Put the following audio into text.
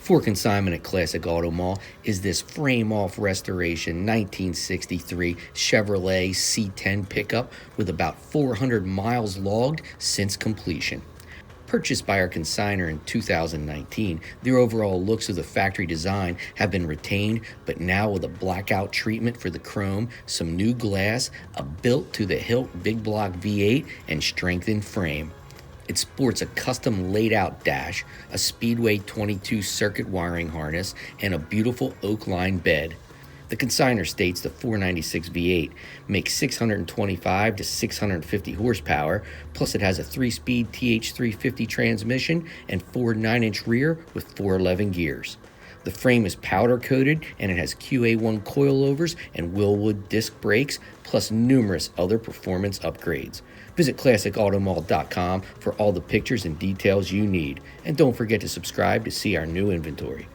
For consignment at Classic Auto Mall is this frame-off restoration 1963 Chevrolet C10 Pickup with about 400 miles logged since completion. Purchased by our consignor in 2019, the overall looks of the factory design have been retained, but now with a blackout treatment for the chrome, some new glass, a built-to-the-hilt big block V8, and strengthened frame. It sports a custom laid-out dash, a Speedway 22 circuit wiring harness, and a beautiful oak-lined bed. The consignor states the 496 V8 makes 625 to 650 horsepower, plus it has a 3-speed TH350 transmission and 4 9-inch rear with 411 gears. The frame is powder-coated and it has QA1 coilovers and Willwood disc brakes, plus numerous other performance upgrades. Visit ClassicAutomall.com for all the pictures and details you need. And don't forget to subscribe to see our new inventory.